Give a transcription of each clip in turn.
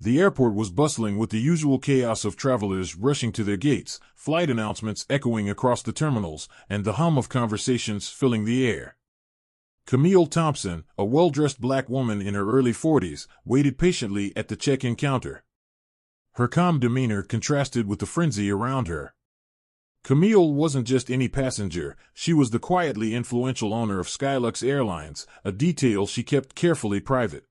The airport was bustling with the usual chaos of travelers rushing to their gates, flight announcements echoing across the terminals, and the hum of conversations filling the air. Camille Thompson, a well-dressed black woman in her early 40s, waited patiently at the check-in counter. Her calm demeanor contrasted with the frenzy around her. Camille wasn't just any passenger, she was the quietly influential owner of Skylux Airlines, a detail she kept carefully private.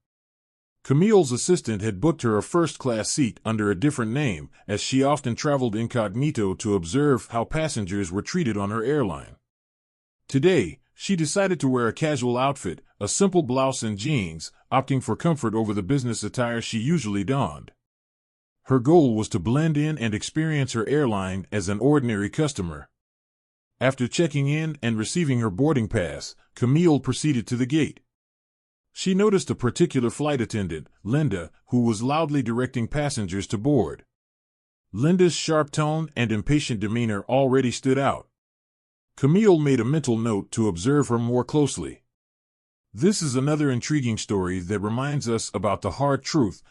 Camille's assistant had booked her a first-class seat under a different name, as she often traveled incognito to observe how passengers were treated on her airline. Today, she decided to wear a casual outfit, a simple blouse and jeans, opting for comfort over the business attire she usually donned. Her goal was to blend in and experience her airline as an ordinary customer. After checking in and receiving her boarding pass, Camille proceeded to the gate. She noticed a particular flight attendant, Linda, who was loudly directing passengers to board. Linda's sharp tone and impatient demeanor already stood out. Camille made a mental note to observe her more closely. This is another intriguing story that reminds us about the hard truth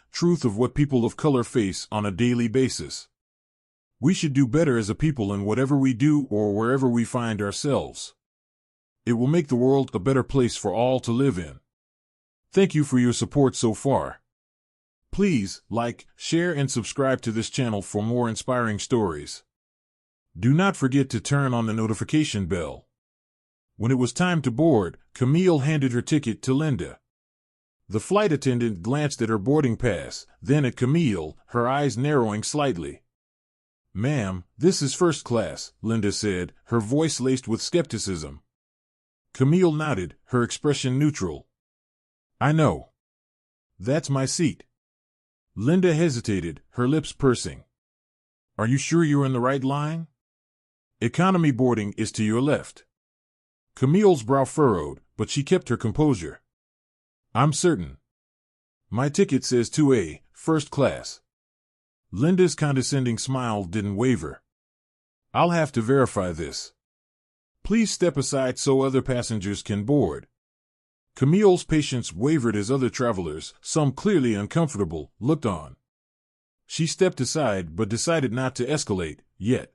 of what people of color face on a daily basis. We should do better as a people in whatever we do or wherever we find ourselves. It will make the world a better place for all to live in. Thank you for your support so far. Please like, share, and subscribe to this channel for more inspiring stories. Do not forget to turn on the notification bell. When it was time to board, Camille handed her ticket to Linda. The flight attendant glanced at her boarding pass, then at Camille, her eyes narrowing slightly. "Ma'am, this is first class," Linda said, her voice laced with skepticism. Camille nodded, her expression neutral. "I know. That's my seat." Linda hesitated, her lips pursing. "Are you sure you're in the right line? Economy boarding is to your left." Camille's brow furrowed, but she kept her composure. "I'm certain. My ticket says 2A, first class." Linda's condescending smile didn't waver. "I'll have to verify this. Please step aside so other passengers can board." Camille's patience wavered as other travelers, some clearly uncomfortable, looked on. She stepped aside but decided not to escalate, yet.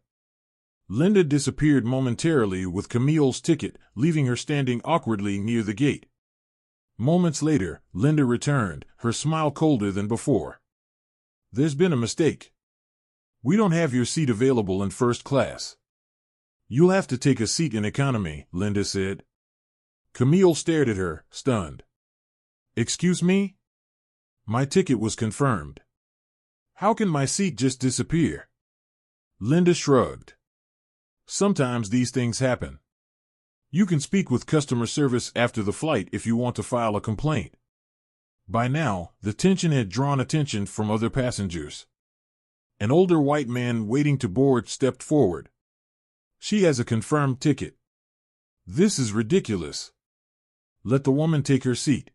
Linda disappeared momentarily with Camille's ticket, leaving her standing awkwardly near the gate. Moments later, Linda returned, her smile colder than before. "There's been a mistake. We don't have your seat available in first class. You'll have to take a seat in economy," Linda said. Camille stared at her, stunned. "Excuse me? My ticket was confirmed. How can my seat just disappear?" Linda shrugged. "Sometimes these things happen. You can speak with customer service after the flight if you want to file a complaint." By now, the tension had drawn attention from other passengers. An older white man waiting to board stepped forward. "She has a confirmed ticket. This is ridiculous. Let the woman take her seat."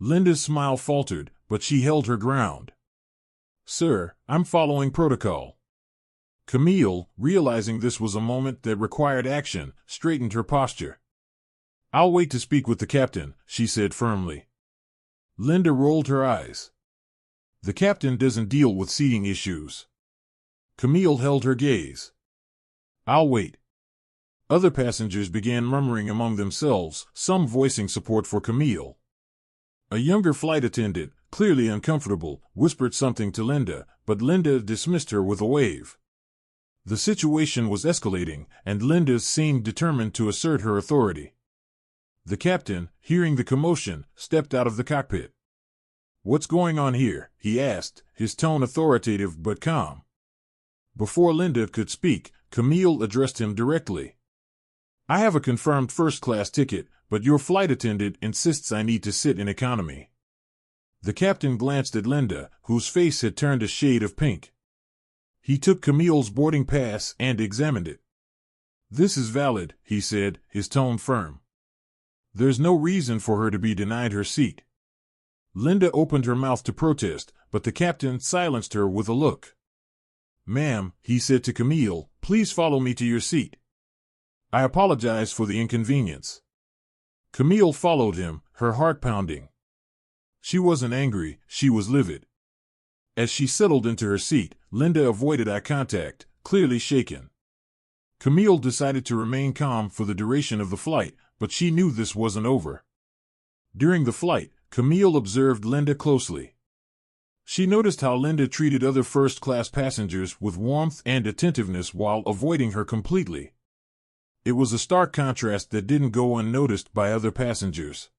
Linda's smile faltered, but she held her ground. "Sir, I'm following protocol." Camille, realizing this was a moment that required action, straightened her posture. "I'll wait to speak with the captain," she said firmly. Linda rolled her eyes. "The captain doesn't deal with seating issues." Camille held her gaze. "I'll wait." Other passengers began murmuring among themselves, some voicing support for Camille. A younger flight attendant, clearly uncomfortable, whispered something to Linda, but Linda dismissed her with a wave. The situation was escalating, and Linda seemed determined to assert her authority. The captain, hearing the commotion, stepped out of the cockpit. "What's going on here?" he asked, his tone authoritative but calm. Before Linda could speak, Camille addressed him directly. "I have a confirmed first-class ticket, but your flight attendant insists I need to sit in economy." The captain glanced at Linda, whose face had turned a shade of pink. He took Camille's boarding pass and examined it. "This is valid," he said, his tone firm. "There's no reason for her to be denied her seat." Linda opened her mouth to protest, but the captain silenced her with a look. "Ma'am," he said to Camille, "please follow me to your seat. I apologize for the inconvenience." Camille followed him, her heart pounding. She wasn't angry, she was livid. As she settled into her seat, Linda avoided eye contact, clearly shaken. Camille decided to remain calm for the duration of the flight, but she knew this wasn't over. During the flight, Camille observed Linda closely. She noticed how Linda treated other first-class passengers with warmth and attentiveness while avoiding her completely. It was a stark contrast that didn't go unnoticed by other passengers.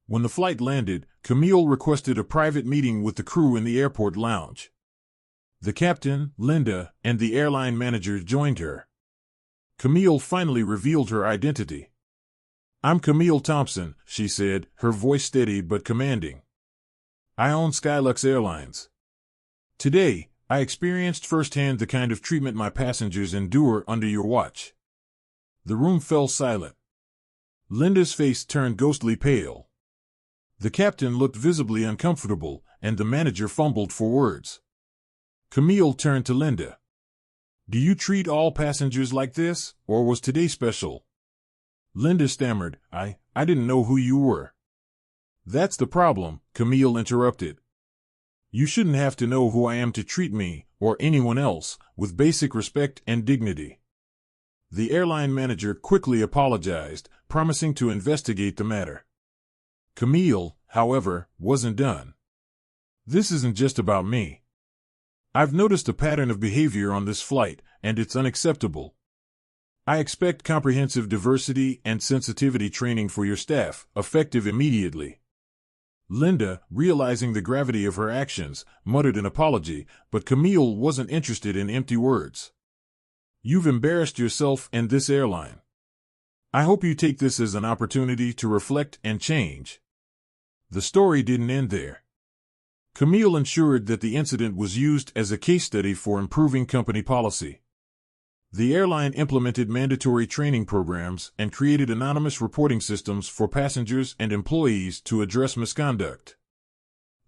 When the flight landed, Camille requested a private meeting with the crew in the airport lounge. The captain, Linda, and the airline manager joined her. Camille finally revealed her identity. "I'm Camille Thompson," she said, her voice steady but commanding. "I own Skylux Airlines. Today, I experienced firsthand the kind of treatment my passengers endure under your watch." The room fell silent. Linda's face turned ghostly pale. The captain looked visibly uncomfortable, and the manager fumbled for words. Camille turned to Linda. "Do you treat all passengers like this, or was today special?" Linda stammered, I didn't know who you were." "That's the problem," Camille interrupted. "You shouldn't have to know who I am to treat me, or anyone else, with basic respect and dignity." The airline manager quickly apologized, promising to investigate the matter. Camille, however, wasn't done. "This isn't just about me. I've noticed a pattern of behavior on this flight, and it's unacceptable. I expect comprehensive diversity and sensitivity training for your staff, effective immediately." Linda, realizing the gravity of her actions, muttered an apology, but Camille wasn't interested in empty words. "You've embarrassed yourself and this airline. I hope you take this as an opportunity to reflect and change." The story didn't end there. Camille ensured that the incident was used as a case study for improving company policy. The airline implemented mandatory training programs and created anonymous reporting systems for passengers and employees to address misconduct.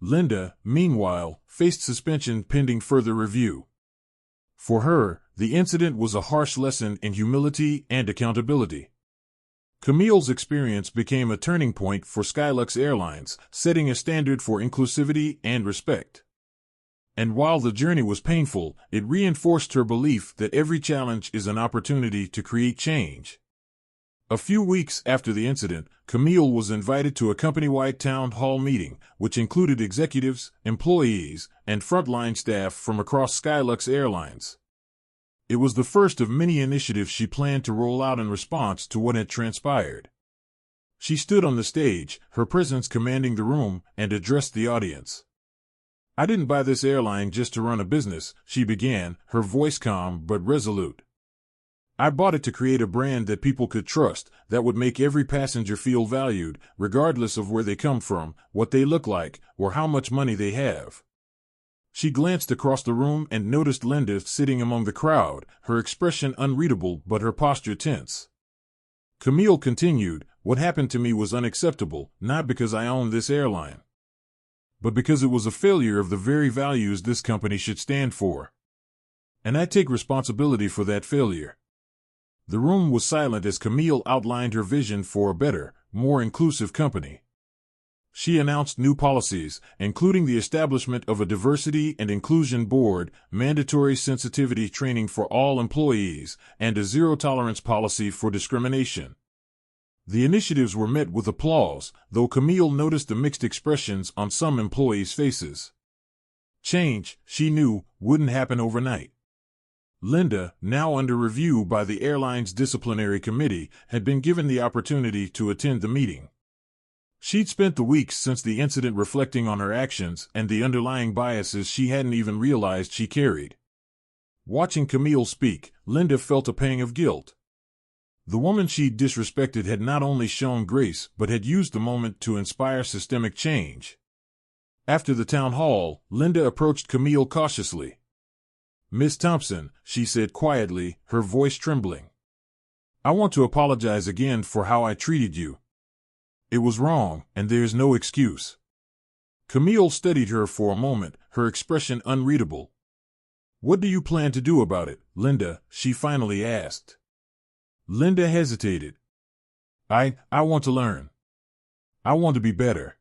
Linda, meanwhile, faced suspension pending further review. For her, the incident was a harsh lesson in humility and accountability. Camille's experience became a turning point for Skylux Airlines, setting a standard for inclusivity and respect. And while the journey was painful, it reinforced her belief that every challenge is an opportunity to create change. A few weeks after the incident, Camille was invited to a company-wide town hall meeting, which included executives, employees, and frontline staff from across Skylux Airlines. It was the first of many initiatives she planned to roll out in response to what had transpired. She stood on the stage, her presence commanding the room, and addressed the audience. "I didn't buy this airline just to run a business," she began, her voice calm but resolute. "I bought it to create a brand that people could trust, that would make every passenger feel valued, regardless of where they come from, what they look like, or how much money they have." She glanced across the room and noticed Linda sitting among the crowd, her expression unreadable but her posture tense. Camille continued, "What happened to me was unacceptable, not because I own this airline, but because it was a failure of the very values this company should stand for. And I take responsibility for that failure." The room was silent as Camille outlined her vision for a better, more inclusive company. She announced new policies, including the establishment of a diversity and inclusion board, mandatory sensitivity training for all employees, and a zero-tolerance policy for discrimination. The initiatives were met with applause, though Camille noticed the mixed expressions on some employees' faces. Change, she knew, wouldn't happen overnight. Linda, now under review by the airline's disciplinary committee, had been given the opportunity to attend the meeting. She'd spent the weeks since the incident reflecting on her actions and the underlying biases she hadn't even realized she carried. Watching Camille speak, Linda felt a pang of guilt. The woman she'd disrespected had not only shown grace but had used the moment to inspire systemic change. After the town hall, Linda approached Camille cautiously. "Miss Thompson," she said quietly, her voice trembling. "I want to apologize again for how I treated you. It was wrong, and there's no excuse." Camille studied her for a moment, her expression unreadable. "What do you plan to do about it, Linda?" she finally asked. Linda hesitated. I want to learn. I want to be better."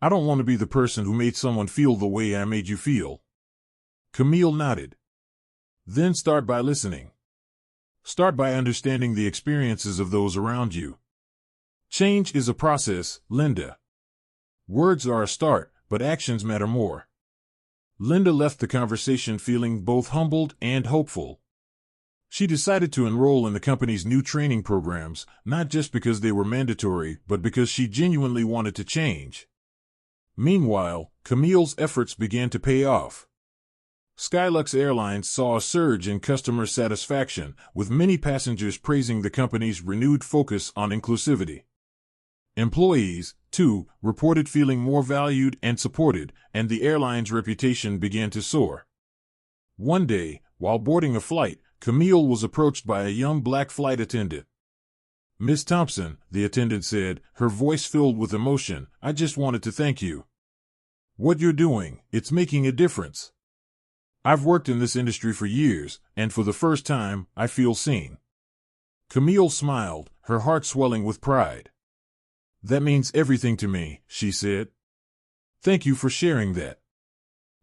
I don't want to be the person who made someone feel the way I made you feel. Camille nodded. Then start by listening. Start by understanding the experiences of those around you. Change is a process, Linda. Words are a start, but actions matter more. Linda left the conversation feeling both humbled and hopeful. She decided to enroll in the company's new training programs, not just because they were mandatory, but because she genuinely wanted to change. Meanwhile, Camille's efforts began to pay off. Skylux Airlines saw a surge in customer satisfaction, with many passengers praising the company's renewed focus on inclusivity. Employees, too, reported feeling more valued and supported, and the airline's reputation began to soar. One day, while boarding a flight, Camille was approached by a young black flight attendant. "Miss Thompson," the attendant said, her voice filled with emotion, "I just wanted to thank you. What you're doing, it's making a difference. I've worked in this industry for years, and for the first time, I feel seen." Camille smiled, her heart swelling with pride. "That means everything to me," she said. "Thank you for sharing that."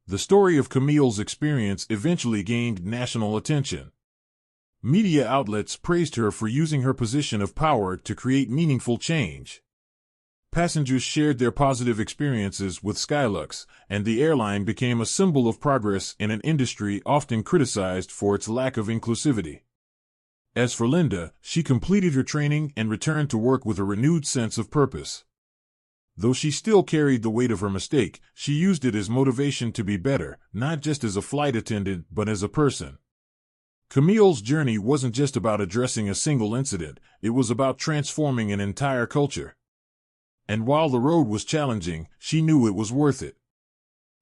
The story of Camille's experience eventually gained national attention. Media outlets praised her for using her position of power to create meaningful change. Passengers shared their positive experiences with Skylux, and the airline became a symbol of progress in an industry often criticized for its lack of inclusivity. As for Linda, she completed her training and returned to work with a renewed sense of purpose. Though she still carried the weight of her mistake, she used it as motivation to be better, not just as a flight attendant but as a person. Camille's journey wasn't just about addressing a single incident, it was about transforming an entire culture. And while the road was challenging, she knew it was worth it.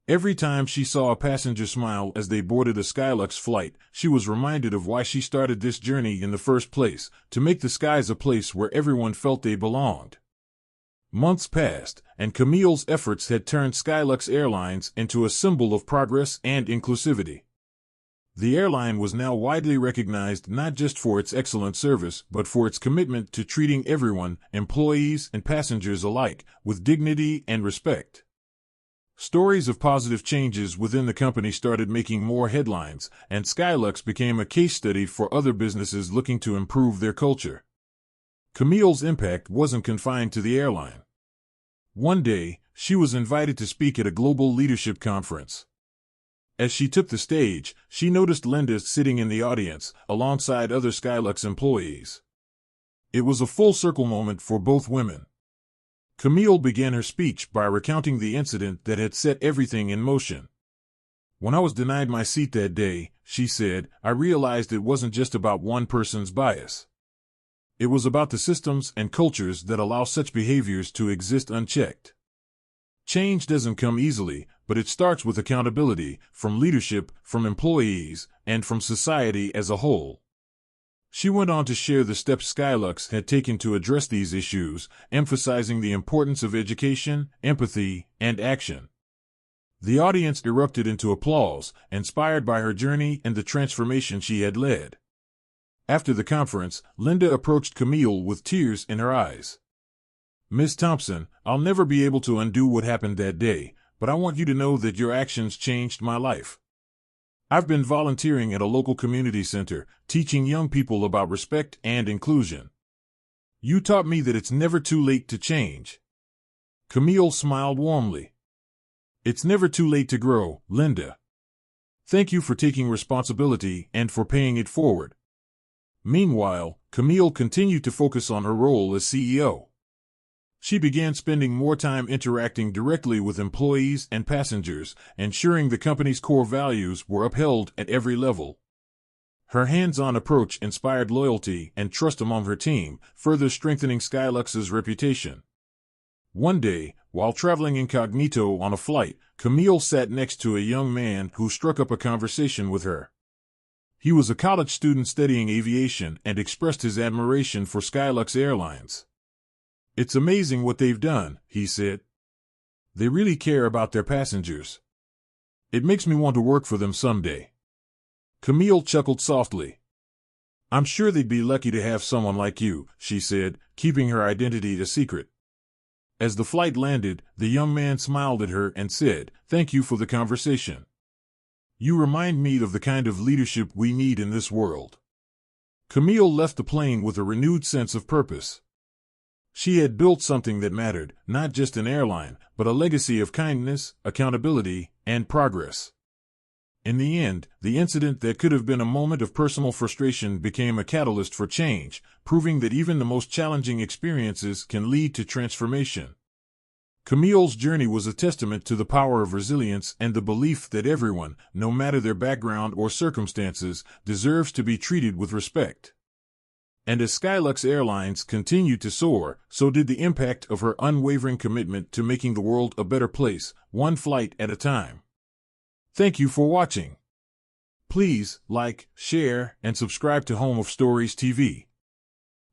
Every time she saw a passenger smile as they boarded a Skylux flight, she was reminded of why she started this journey in the first place, to make the skies a place where everyone felt they belonged. Months passed, and Camille's efforts had turned Skylux Airlines into a symbol of progress and inclusivity. The airline was now widely recognized not just for its excellent service, but for its commitment to treating everyone, employees and passengers alike, with dignity and respect. Stories of positive changes within the company started making more headlines, and Skylux became a case study for other businesses looking to improve their culture. Camille's impact wasn't confined to the airline. One day, she was invited to speak at a global leadership conference. As she took the stage, she noticed Linda sitting in the audience, alongside other Skylux employees. It was a full-circle moment for both women. Camille began her speech by recounting the incident that had set everything in motion. "When I was denied my seat that day," she said, "I realized it wasn't just about one person's bias. It was about the systems and cultures that allow such behaviors to exist unchecked. Change doesn't come easily, but it starts with accountability, from leadership, from employees, and from society as a whole." She went on to share the steps Skylux had taken to address these issues, emphasizing the importance of education, empathy, and action. The audience erupted into applause, inspired by her journey and the transformation she had led. After the conference, Linda approached Camille with tears in her eyes. "Miss Thompson, I'll never be able to undo what happened that day, but I want you to know that your actions changed my life. I've been volunteering at a local community center, teaching young people about respect and inclusion. You taught me that it's never too late to change." Camille smiled warmly. "It's never too late to grow, Linda. Thank you for taking responsibility and for paying it forward." Meanwhile, Camille continued to focus on her role as CEO. She began spending more time interacting directly with employees and passengers, ensuring the company's core values were upheld at every level. Her hands-on approach inspired loyalty and trust among her team, further strengthening Skylux's reputation. One day, while traveling incognito on a flight, Camille sat next to a young man who struck up a conversation with her. He was a college student studying aviation and expressed his admiration for Skylux Airlines. "It's amazing what they've done," he said. "They really care about their passengers. It makes me want to work for them someday." Camille chuckled softly. "I'm sure they'd be lucky to have someone like you," she said, keeping her identity a secret. As the flight landed, the young man smiled at her and said, "Thank you for the conversation. You remind me of the kind of leadership we need in this world." Camille left the plane with a renewed sense of purpose. She had built something that mattered, not just an airline, but a legacy of kindness, accountability, and progress. In the end, the incident that could have been a moment of personal frustration became a catalyst for change, proving that even the most challenging experiences can lead to transformation. Camille's journey was a testament to the power of resilience and the belief that everyone, no matter their background or circumstances, deserves to be treated with respect. And as Skylux Airlines continued to soar, so did the impact of her unwavering commitment to making the world a better place, one flight at a time. Thank you for watching. Please like, share, and subscribe to Home of Stories TV.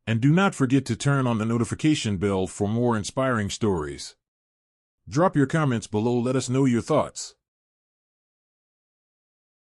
And do not forget to turn on the notification bell for more inspiring stories. Drop your comments below, let us know your thoughts.